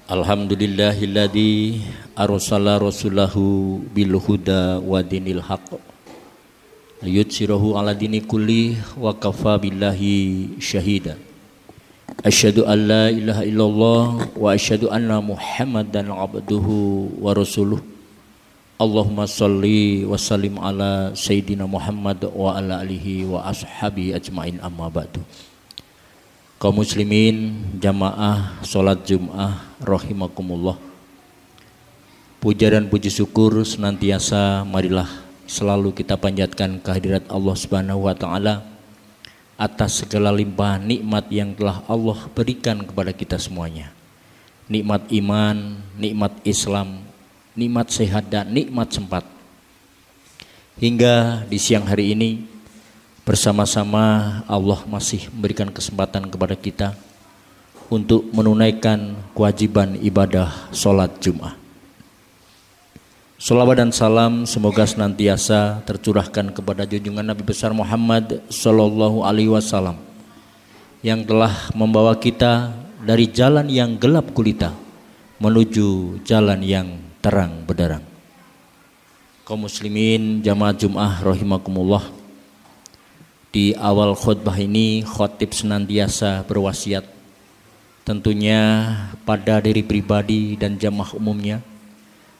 Alhamdulillahilladzi arsala rasulahu bil huda wa dinil haqq liyutsirahu ala dini kulli wa kafa billahi syahida. Asyhadu an la ilaha illallah wa asyhadu anna Muhammadan abduhu wa rasuluh. Allahumma shalli wa sallim ala sayyidina Muhammad wa ala alihi wa ashabihi ajmain, amma ba'du. Kaum muslimin jamaah salat Jumat rahimakumullah. Puja dan puji syukur senantiasa marilah selalu kita panjatkan kehadirat Allah Subhanahu wa taala atas segala limpah nikmat yang telah Allah berikan kepada kita semuanya. Nikmat iman, nikmat Islam, nikmat sehat dan nikmat sempat. Hingga di siang hari ini bersama-sama Allah masih memberikan kesempatan kepada kita untuk menunaikan kewajiban ibadah sholat Jumat. Shalawat dan salam semoga senantiasa tercurahkan kepada junjungan Nabi besar Muhammad Sallallahu Alaihi Wasallam yang telah membawa kita dari jalan yang gelap gulita menuju jalan yang terang benderang. Kaum muslimin jamaah Jumat rahimakumullah. Di awal khutbah ini khotib senantiasa berwasiat tentunya pada diri pribadi dan jamaah umumnya,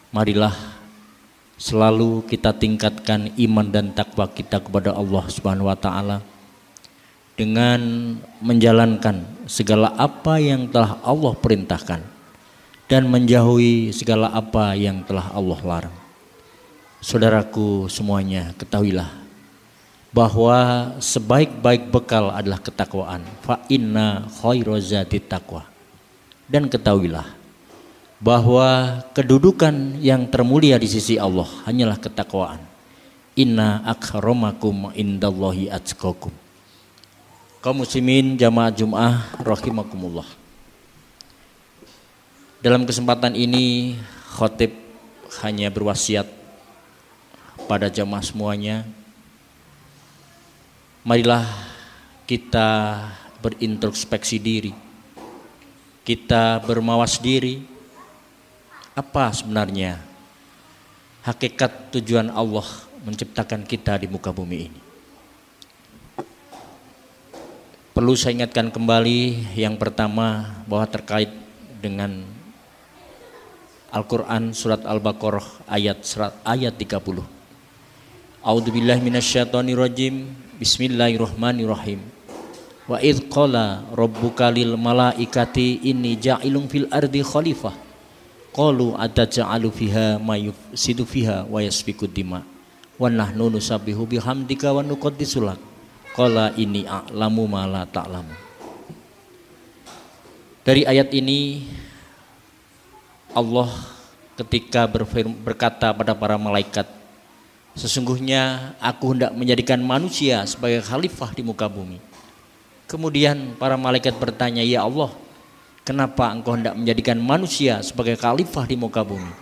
marilah selalu kita tingkatkan iman dan takwa kita kepada Allah Subhanahu wa taala dengan menjalankan segala apa yang telah Allah perintahkan dan menjauhi segala apa yang telah Allah larang. Saudaraku semuanya, ketahuilah bahwa sebaik-baik bekal adalah ketakwaan. Fa inna khairaz zati taqwa. Dan ketahuilah bahwa kedudukan yang termulia di sisi Allah hanyalah ketakwaan. Inna akramakum indallahi atqakum. Kaum muslimin jamaah Jumat rahimakumullah. Dalam kesempatan ini khotib hanya berwasiat pada jamaah semuanya, marilah kita berintrospeksi diri, kita bermawas diri, apa sebenarnya hakikat tujuan Allah menciptakan kita di muka bumi ini. Perlu saya ingatkan kembali yang pertama bahwa terkait dengan Al-Quran surat Al-Baqarah ayat 30. A'udzubillahi minasyaitonirrajim. Bismillahirrahmanirrahim. Wa idz qala rabbuka lil malaikati inni ja'ilun fil ardi khalifah qalu ataj'alu fiha may yufsidu fiha wa yasfiku dima wa nahnu nusabbihu bihamdika wa nuqaddisu lak qala inni a'lamu ma la ta'lamu. Dari ayat ini Allah ketika berkata pada para malaikat, sesungguhnya aku hendak menjadikan manusia sebagai khalifah di muka bumi. Kemudian para malaikat bertanya, ya Allah, kenapa engkau hendak menjadikan manusia sebagai khalifah di muka bumi?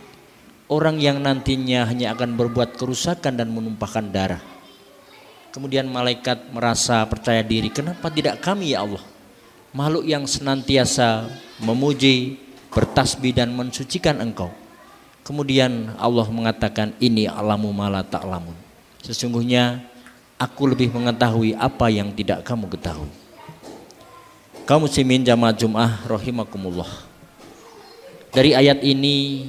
Orang yang nantinya hanya akan berbuat kerusakan dan menumpahkan darah. Kemudian malaikat merasa percaya diri, kenapa tidak kami ya Allah? Makhluk yang senantiasa memuji, bertasbih dan mensucikan engkau. Kemudian Allah mengatakan, ini alamu ma la ta'lamun. Sesungguhnya aku lebih mengetahui apa yang tidak kamu ketahui. Kaum muslimin jamaah Jumat rahimakumullah. Dari ayat ini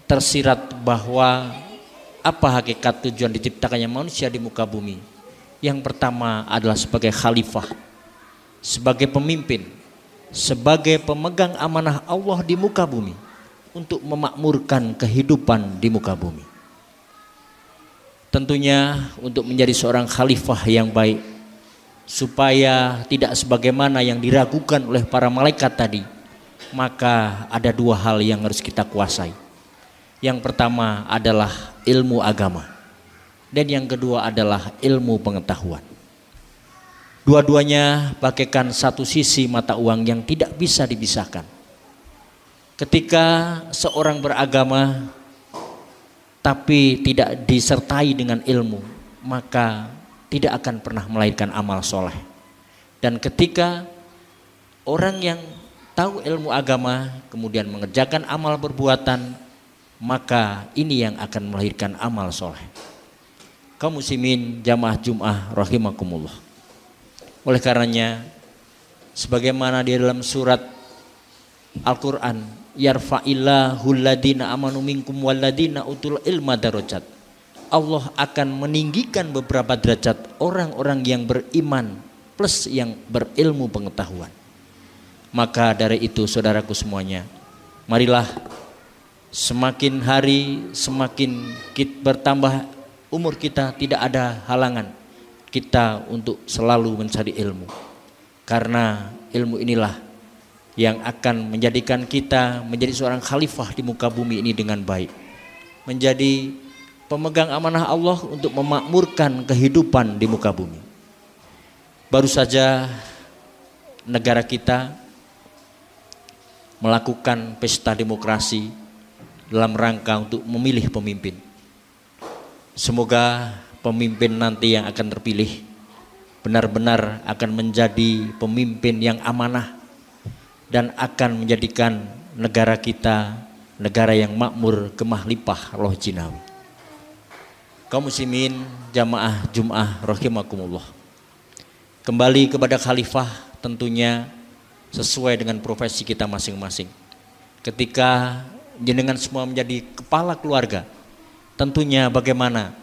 tersirat bahwa apa hakikat tujuan diciptakannya manusia di muka bumi. Yang pertama adalah sebagai khalifah, sebagai pemimpin, sebagai pemegang amanah Allah di muka bumi, untuk memakmurkan kehidupan di muka bumi. Tentunya untuk menjadi seorang khalifah yang baik, supaya tidak sebagaimana yang diragukan oleh para malaikat tadi, maka ada dua hal yang harus kita kuasai. Yang pertama adalah ilmu agama, dan yang kedua adalah ilmu pengetahuan. Dua-duanya bagaikan satu sisi mata uang yang tidak bisa dipisahkan. Ketika seorang beragama tapi tidak disertai dengan ilmu, maka tidak akan pernah melahirkan amal soleh. Dan ketika orang yang tahu ilmu agama, kemudian mengerjakan amal perbuatan, maka ini yang akan melahirkan amal soleh. Kaum muslimin jamaah Jum'ah rahimakumullah. Oleh karenanya, sebagaimana di dalam surat Al-Quran, yarfa'illahu alladhina amanu minkum walladhina utul ilma darajat. Allah akan meninggikan beberapa derajat orang-orang yang beriman plus yang berilmu pengetahuan. Maka dari itu saudaraku semuanya, marilah semakin hari semakin bertambah umur kita, tidak ada halangan kita untuk selalu mencari ilmu. Karena ilmu inilah yang akan menjadikan kita menjadi seorang khalifah di muka bumi ini dengan baik. Menjadi pemegang amanah Allah untuk memakmurkan kehidupan di muka bumi. Baru saja negara kita melakukan pesta demokrasi dalam rangka untuk memilih pemimpin. Semoga pemimpin nanti yang akan terpilih benar-benar akan menjadi pemimpin yang amanah dan akan menjadikan negara kita negara yang makmur, gemah limpah roh jinawi. Kaum muslimin jamaah Jum'ah rahimakumullah. Kembali kepada khalifah tentunya sesuai dengan profesi kita masing-masing. Ketika jenengan semua menjadi kepala keluarga, tentunya bagaimana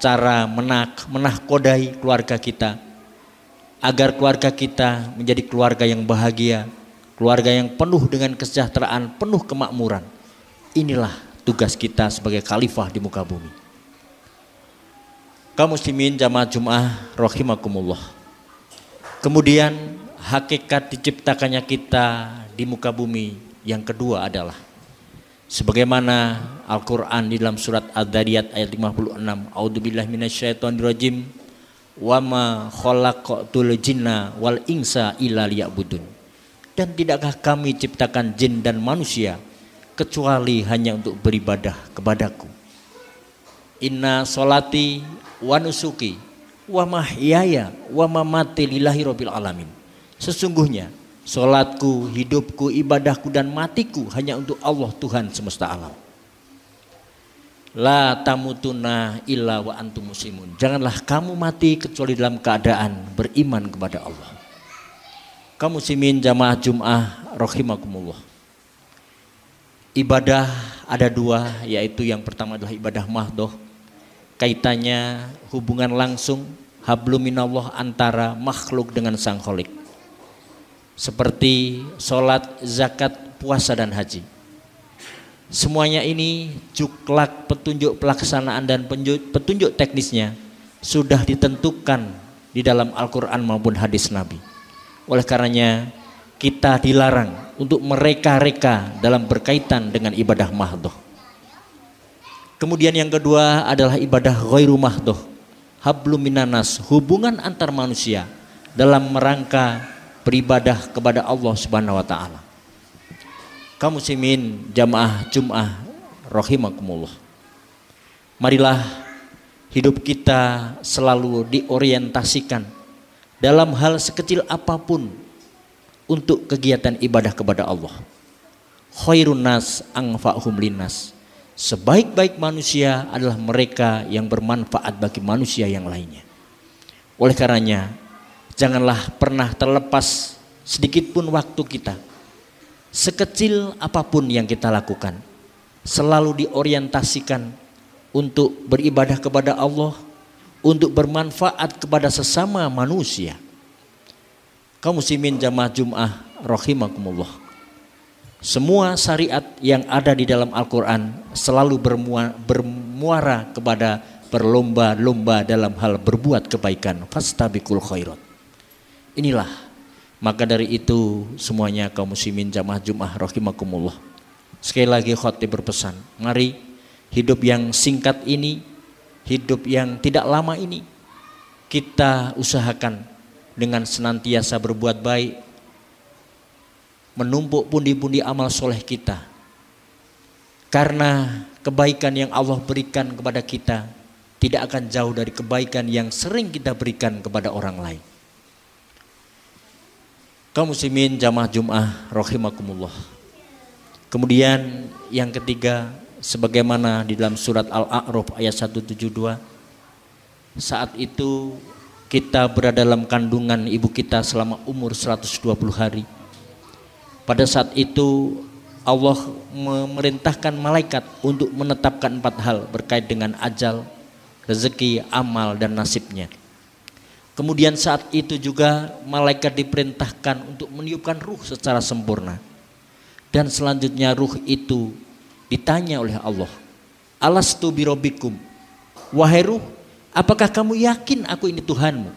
cara menahkodai keluarga kita agar keluarga kita menjadi keluarga yang bahagia, keluarga yang penuh dengan kesejahteraan, penuh kemakmuran. Inilah tugas kita sebagai khalifah di muka bumi. Kaum muslimin jamaah Jum'ah rahimakumullah. Kemudian hakikat diciptakannya kita di muka bumi yang kedua adalah sebagaimana Al-Quran di dalam surat Ad-Dariyat ayat 56, A'udzubillahi minasyaitonirrajim, wa ma khalaqtul jinna wal insa illa liya'budun. Dan tidakkah kami ciptakan jin dan manusia kecuali hanya untuk beribadah kepadaku. Inna sholati wa nusuki wa mahyaya wa mamati lillahi rabbil alamin. Sesungguhnya salatku, hidupku, ibadahku dan matiku hanya untuk Allah Tuhan semesta alam. La tamutunna illa wa antum muslimun. Janganlah kamu mati kecuali dalam keadaan beriman kepada Allah. Kaum muslimin jamaah Jum'ah rahimakumullah. Ibadah ada dua, yaitu yang pertama adalah ibadah mahdoh. Kaitannya hubungan langsung hablum minallah antara makhluk dengan sang khalik. Seperti sholat, zakat, puasa dan haji. Semuanya ini juklak petunjuk pelaksanaan dan petunjuk teknisnya sudah ditentukan di dalam Al-Quran maupun hadis Nabi. Oleh karenanya kita dilarang untuk mereka-reka dalam berkaitan dengan ibadah mahdoh. Kemudian yang kedua adalah ibadah ghairu mahdoh, hablum minanas, hubungan antar manusia dalam merangka beribadah kepada Allah Subhanahu wa taala. Kaum muslimin jamaah Jum'ah rahimakumullah. Marilah hidup kita selalu diorientasikan dalam hal sekecil apapun untuk kegiatan ibadah kepada Allah. Khairun nas anfa'hum linnas. Sebaik-baik manusia adalah mereka yang bermanfaat bagi manusia yang lainnya. Oleh karenanya, janganlah pernah terlepas sedikit pun waktu kita. Sekecil apapun yang kita lakukan, selalu diorientasikan untuk beribadah kepada Allah, untuk bermanfaat kepada sesama manusia. Kaum muslimin jamaah Jum'ah rahimakumullah. Semua syariat yang ada di dalam Al-Quran selalu bermuara kepada berlomba-lomba dalam hal berbuat kebaikan. Fastabiqul khairat. Inilah, maka dari itu semuanya kaum muslimin jamaah Jum'ah rahimakumullah. Sekali lagi khotib berpesan, mari hidup yang singkat ini, hidup yang tidak lama ini, kita usahakan dengan senantiasa berbuat baik, menumpuk pundi-pundi amal soleh kita. Karena kebaikan yang Allah berikan kepada kita tidak akan jauh dari kebaikan yang sering kita berikan kepada orang lain. Kaum muslimin jamaah Jum'ah rahimakumullah. Kemudian yang ketiga, sebagaimana di dalam surat Al-A'raf ayat 172, saat itu kita berada dalam kandungan ibu kita selama umur 120 hari. Pada saat itu Allah memerintahkan malaikat untuk menetapkan 4 hal berkait dengan ajal, rezeki, amal, dan nasibnya. Kemudian saat itu juga malaikat diperintahkan untuk meniupkan ruh secara sempurna. Dan selanjutnya ruh itu ditanya oleh Allah, alastu birabbikum, wahai ruh, apakah kamu yakin aku ini Tuhanmu?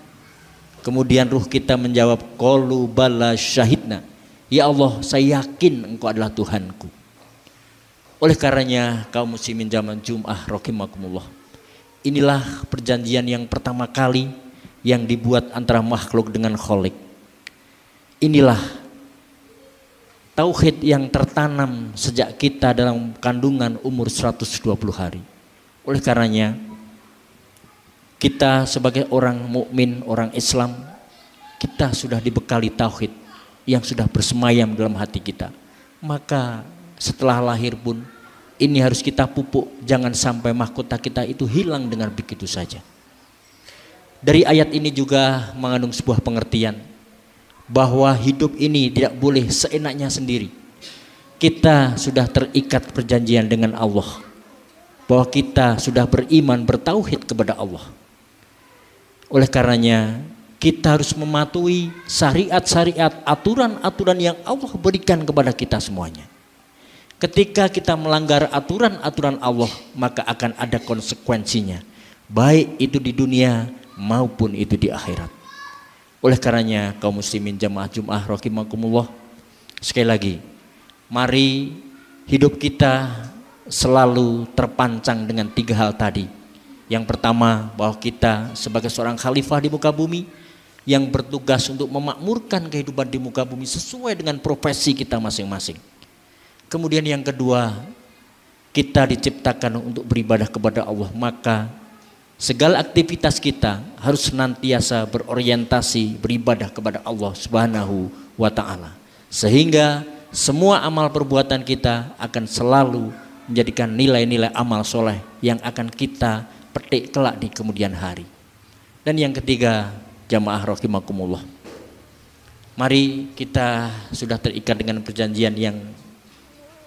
Kemudian ruh kita menjawab, qalu bala syahidna, ya Allah, saya yakin engkau adalah Tuhanku. Oleh karenanya kaum muslimin zaman Jum'ah rahimakumullah, inilah perjanjian yang pertama kali yang dibuat antara makhluk dengan Khalik. Inilah tauhid yang tertanam sejak kita dalam kandungan umur 120 hari. Oleh karenanya kita sebagai orang mukmin, orang Islam, kita sudah dibekali tauhid yang sudah bersemayam dalam hati kita. Maka setelah lahir pun ini harus kita pupuk, jangan sampai mahkota kita itu hilang dengan begitu saja. Dari ayat ini juga mengandung sebuah pengertian bahwa hidup ini tidak boleh seenaknya sendiri. Kita sudah terikat perjanjian dengan Allah, bahwa kita sudah beriman, bertauhid kepada Allah. Oleh karenanya kita harus mematuhi syariat-syariat, aturan-aturan yang Allah berikan kepada kita semuanya. Ketika kita melanggar aturan-aturan Allah, maka akan ada konsekuensinya, baik itu di dunia maupun itu di akhirat. Oleh karenanya kaum muslimin jamaah Jum'ah rahimakumullah, sekali lagi mari hidup kita selalu terpancang dengan 3 hal tadi. Yang pertama, bahwa kita sebagai seorang khalifah di muka bumi yang bertugas untuk memakmurkan kehidupan di muka bumi sesuai dengan profesi kita masing-masing. Kemudian yang kedua, kita diciptakan untuk beribadah kepada Allah, maka segala aktivitas kita harus senantiasa berorientasi beribadah kepada Allah Subhanahu wa ta'ala, sehingga semua amal perbuatan kita akan selalu menjadikan nilai-nilai amal soleh yang akan kita petik kelak di kemudian hari. Dan yang ketiga, jamaah rahimakumullah, mari kita sudah terikat dengan perjanjian yang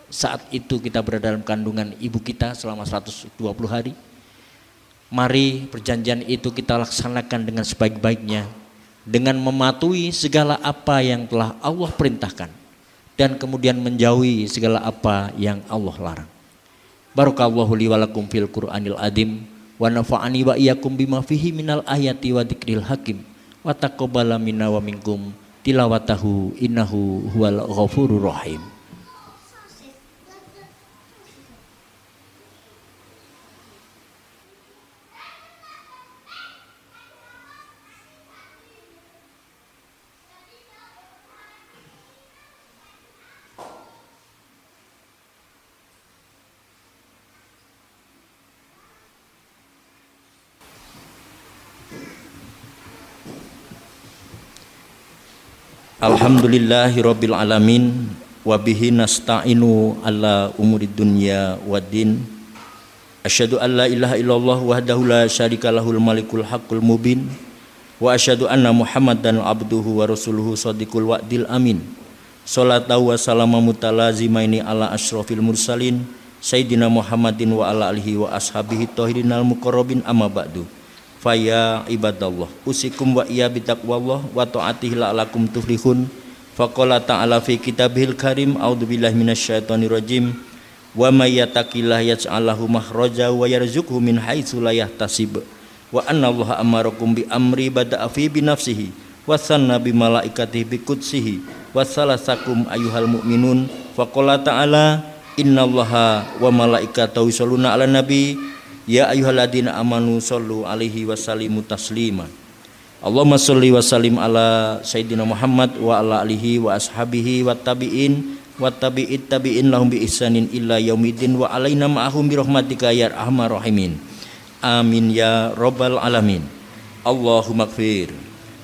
saat itu kita berada dalam kandungan ibu kita selama 120 hari. Mari perjanjian itu kita laksanakan dengan sebaik-baiknya, dengan mematuhi segala apa yang telah Allah perintahkan dan kemudian menjauhi segala apa yang Allah larang. Barakallahu li wa lakum fil Qur'anil Azim wa nafa'ani wa iyyakum bima fihi minal ayati wa dzikril hakim wa taqabbala minna wa minkum tilawatahu innahu huwal ghafurur rahim. Alhamdulillahirabbil alamin wa bihi nasta'inu ala umuri dunya waddin. Asyhadu an la ilaha illallah wahdahu la syarika lahul malikul haqqul mubin wa asyhadu anna Muhammadan abduhu wa rasuluhu shadiqul wa'dil amin. Shalatu wa salamu mutalazimaini ala asyrafil mursalin sayyidina Muhammadin wa ala alihi wa ashabihi thahirinal muqarrabin amma ba'du. Faya ibadallah usikum wa iya bitaqwallah wa ta'atihi la'alakum tuflihun. Faqala ta'ala fi kitabihil karim a'udzubillahi minasyaitonir rajim wa may yattaqillah yaj'al lahu makhraja wa yarzuqhu min haitsu la yahtasib wa annallaha amarakum bi amri bada'a fi bi nafsihi wa sanna bi malaikatihi bi qudsihi wa salasakum ayyuhal mu'minun. Faqala ta'ala innallaha wa malaikatahu yusholluna 'alan nabi ya ayyuhalladzina amanu shollu alaihi wasallimu taslima. Allahumma sholli wa sallim ala sayyidina Muhammad wa ala alihi wa ashabihi wa tabi'in wa tabi'it tabi'in lahum bi ihsanin illa yaumidin wa alaina ma'ahum bi rahmatika ya arhamar rahimin. Amin ya rabbal alamin. Allahumma ighfir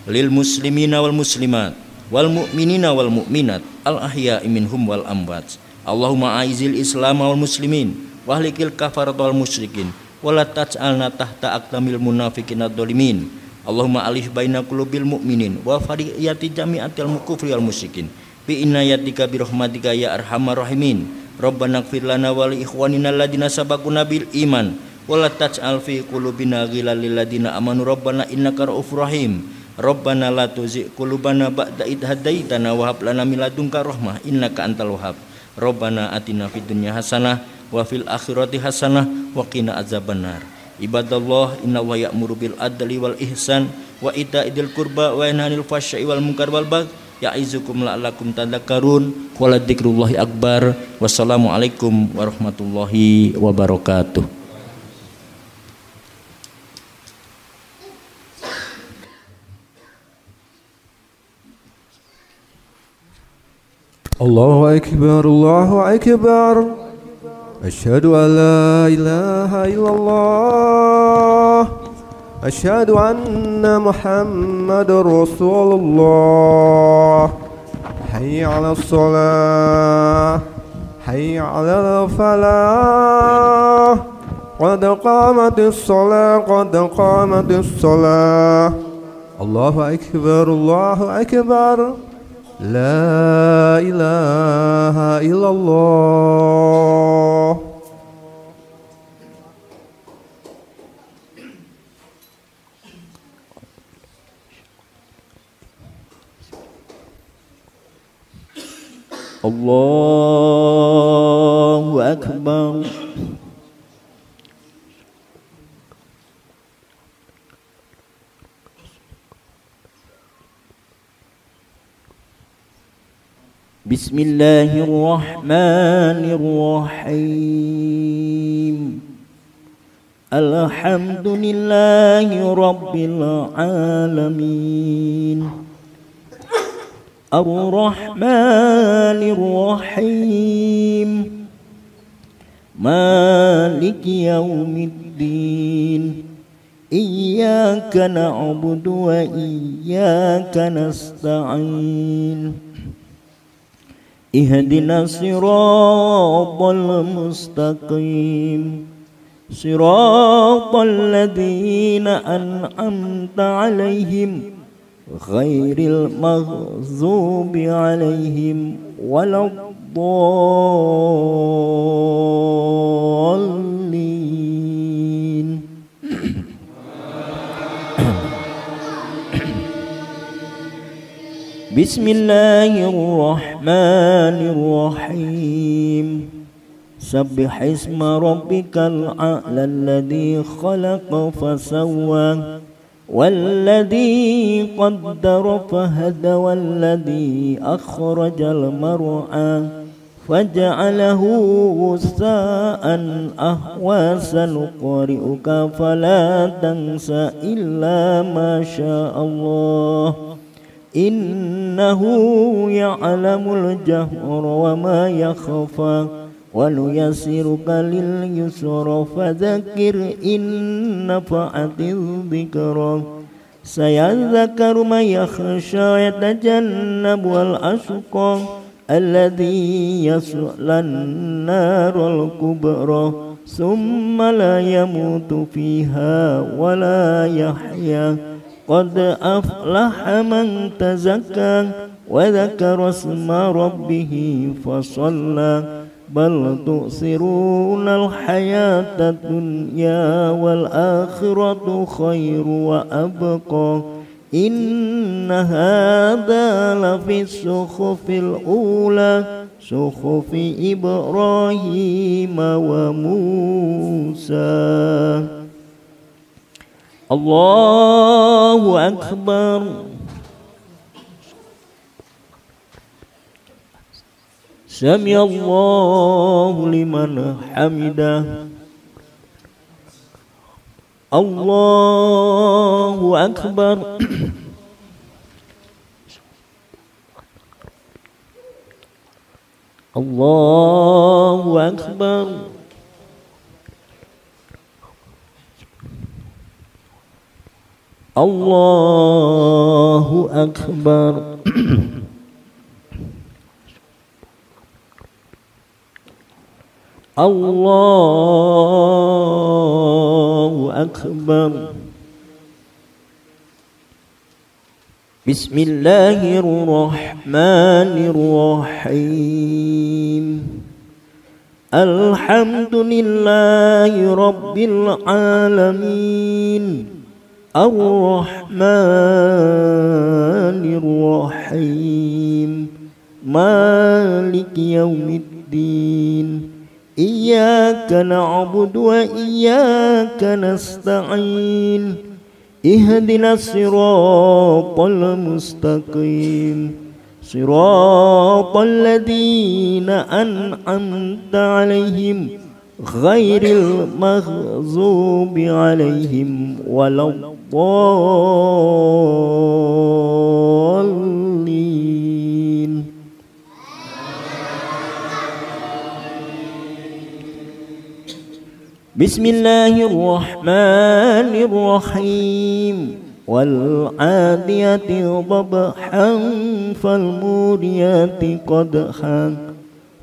lil muslimina wal muslimat wal mu'minina wal mu'minat al ahya'i minhum wal amwat. Allahumma aizil islam wal muslimin wa ahlikil kafarat wal musyrikin wa la taj'alna tahta aqdamil munafiqin ad-dhalimin. Allahumma alif baina qulubil mu'minin wa fariyati jami'atil kufri wal musyrikin bi inayatika bi rahmatika ya arhamar rahimin. Rabbana ighfir lana wa li ikhwanina alladziina sabaquna bil iman wa la taj'al fi qulubina ghillan lil ladzina amanu rabbana innaka ra'ufur rahim. Rabbana la tuzigh qulubana ba'da idh hadaitana wa hab lana min ladunka rahmah innaka antal wahhab. Rabbana atina fid dunya hasanah wa fil akhirati hasanah wa qina azabannar. Ibadallah, innallaha ya'muru bil adli wal ihsan wa ita'idil qurba wa yanha 'anil fahsya'i wal munkar wal baghi ya'izukum la'allakum tadhakkarun. Wa ladzikrullahi akbar. Wassalamualaikum warahmatullahi wabarakatuh. Allahu akbar, Allahu akbar. Asyhadu an la ilaha illallah. Asyhadu anna Muhammadar Rasulullah. Hayya 'alas shalah, hayya 'alal falah. Qad qamatis shalah, qad qamatis shalah. Allahu akbar, Allahu akbar. La ilaha illallah. Allahu akbar. Bismillahirrahmanirrahim. Alhamdulillahi rabbil alamin. Ar-Rahmanir-Rahim. Maliki yaumiddin. Iyyaka na'budu wa iyyaka nasta'in. Ihdinas siratal mustaqim. Siratal ladzina an'amta 'alaihim ghairil maghdubi 'alaihim waladdallin. Bismillahirrahmanirrahim. Sabbih isma rabbikal a'la alladzi khalaqa fasawwa walladzi qaddara fahada walladzi akhrajal mar'a faja'alahu ghusaan ahwa sanuqri'uka fala tansa illa ma syaa Allah. Innahu ya'lamul jahra wa ma yakhfa wa nuyassiruka lil yusra fadzakir in nafa'atiz dzikra sayadzakaru man yakhsha yatajannabu al ashqa alladzi yaslan narul kubra summa la yamutu fiha wa la yahya. Qad aflaha man tazakka wa dzakara isma rabbih fasalla bal tu'sirunal hayatad dunya wal akhiratu khairu wa abqa. Inna hadza lafis suhufil ula suhufi Ibrahim wa Musa. Allahu akbar. Sami Allahu liman hamidah. Allahu akbar. Allahu akbar. Allahu akbar. Allahu Akbar. Bismillahirrahmanirrahim. Alhamdulillahi Rabbil Alamin. Ar-Rahmanir-Rahim. Maliki Yaumiddin. Iyyaka na'budu wa iyyaka nasta'in. Ihdinas siratal mustaqim. Siratal ladzina an'amta 'alaihim ghairil maghdubi 'alaihim waladdallin. Bismillahirrahmanirrahim. Wal 'adiyati dhabhan fal muriyati qadhan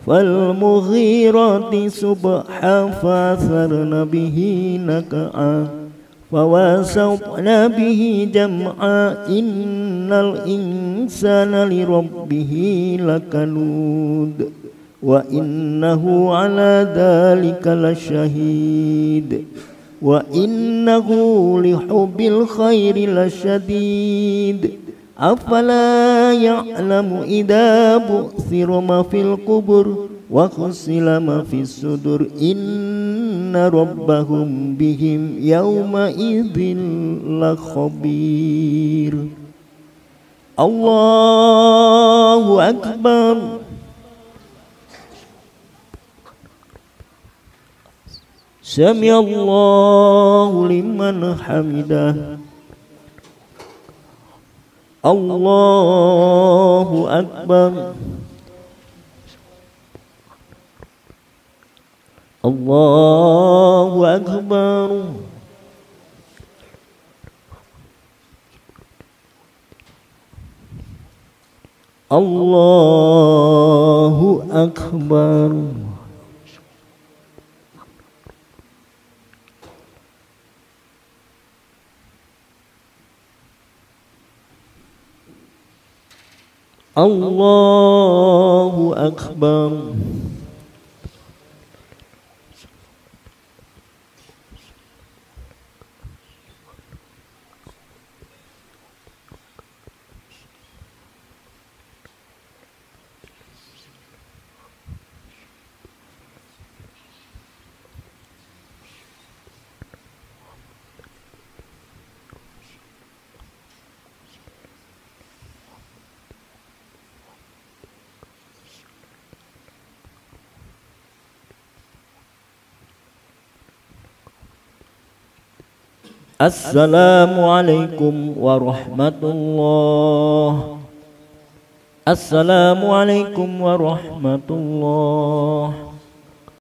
fal mughirati subhan fasarna bihi naq'a fawasatna bihi jam'a innal insana li rabbih lakanud wa innahu ala dhalika lasyahid wa innahu lihubbil khairi lasyadid afala ya'lamu idza bu'thira ma fil qubur wa khusila ma fis sudur inna rabbahum bihim yawma idzin lakhabir. Allahu Akbar. Sami'allahu liman hamidah. Allahu Akbar. Allahu Akbar. Allahu Akbar. Allahu Akbar. Assalamualaikum warahmatullahi. Assalamualaikum warahmatullahi.